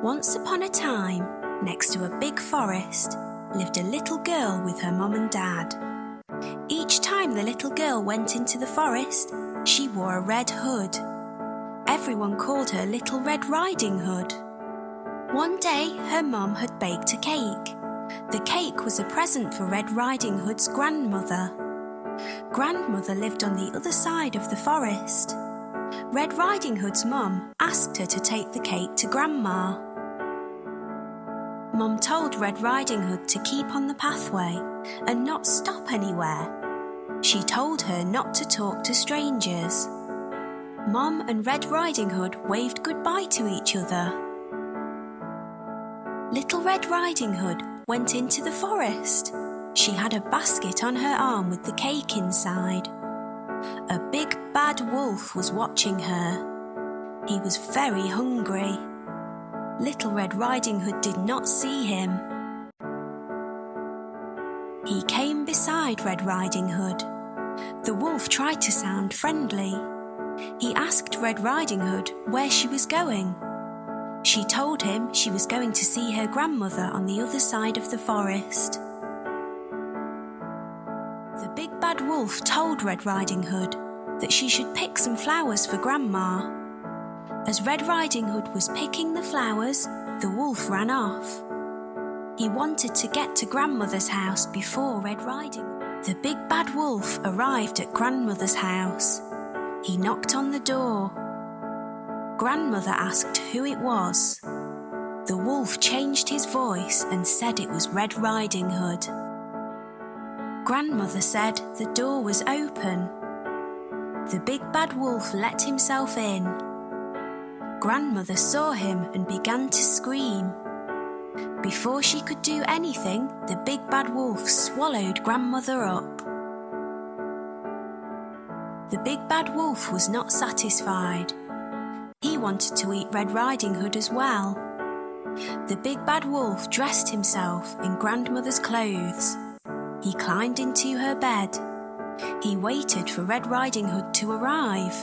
Once upon a time, next to a big forest, lived a little girl with her mum and dad. Each time the little girl went into the forest, she wore a red hood. Everyone called her Little Red Riding Hood. One day, her mum had baked a cake. The cake was a present for Red Riding Hood's grandmother. Grandmother lived on the other side of the forest. Red Riding Hood's mum asked her to take the cake to Grandma. Mum told Red Riding Hood to keep on the pathway and not stop anywhere. She told her not to talk to strangers. Mum and Red Riding Hood waved goodbye to each other. Little Red Riding Hood went into the forest. She had a basket on her arm with the cake inside. A big bad wolf was watching her. He was very hungry. Little Red Riding Hood did not see him. He came beside Red Riding Hood. The wolf tried to sound friendly. He asked Red Riding Hood where she was going. She told him she was going to see her grandmother on the other side of the forest. The big bad wolf told Red Riding Hood that she should pick some flowers for Grandma. As Red Riding Hood was picking the flowers, the wolf ran off. He wanted to get to Grandmother's house before Red Riding Hood. The big bad wolf arrived at Grandmother's house. He knocked on the door. Grandmother asked who it was. The wolf changed his voice and said it was Red Riding Hood. Grandmother said the door was open. The big bad wolf let himself in. Grandmother saw him and began to scream. Before she could do anything, the big bad wolf swallowed Grandmother up. The big bad wolf was not satisfied. He wanted to eat Red Riding Hood as well. The big bad wolf dressed himself in Grandmother's clothes. He climbed into her bed. He waited for Red Riding Hood to arrive.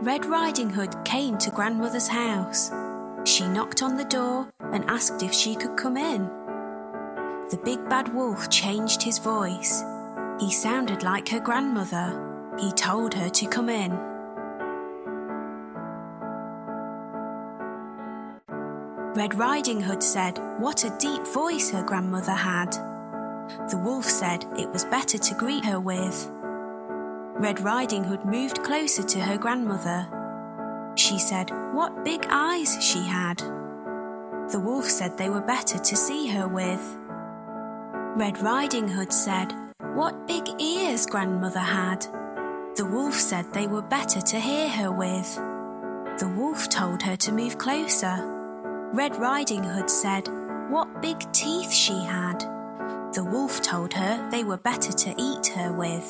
Red Riding Hood came to Grandmother's house. She knocked on the door and asked if she could come in. The big bad wolf changed his voice. He sounded like her grandmother. He told her to come in. Red Riding Hood said what a deep voice her grandmother had. The wolf said it was better to greet her with. Red Riding Hood moved closer to her grandmother. She said what big eyes she had. The wolf said they were better to see her with. Red Riding Hood said what big ears grandmother had. The wolf said they were better to hear her with. The wolf told her to move closer. Red Riding Hood said what big teeth she had. The wolf told her they were better to eat her with.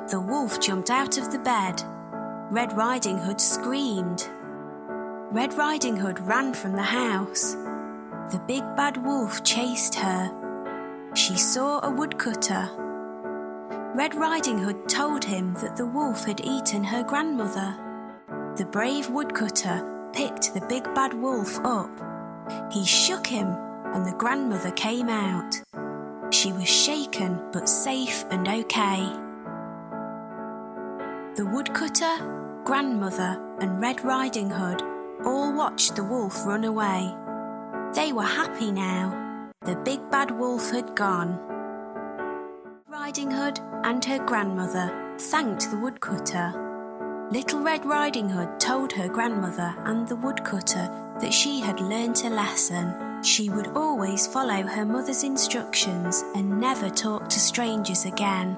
The wolf jumped out of the bed. Red Riding Hood screamed. Red Riding Hood ran from the house. The big bad wolf chased her. She saw a woodcutter. Red Riding Hood told him that the wolf had eaten her grandmother. The brave woodcutter picked the big bad wolf up. He shook him and the grandmother came out. She was shaken but safe and okay. The woodcutter, grandmother and Red Riding Hood all watched the wolf run away. They were happy now. The big bad wolf had gone. Riding Hood and her grandmother thanked the woodcutter. Little Red Riding Hood told her grandmother and the woodcutter that she had learnt a lesson. She would always follow her mother's instructions and never talk to strangers again.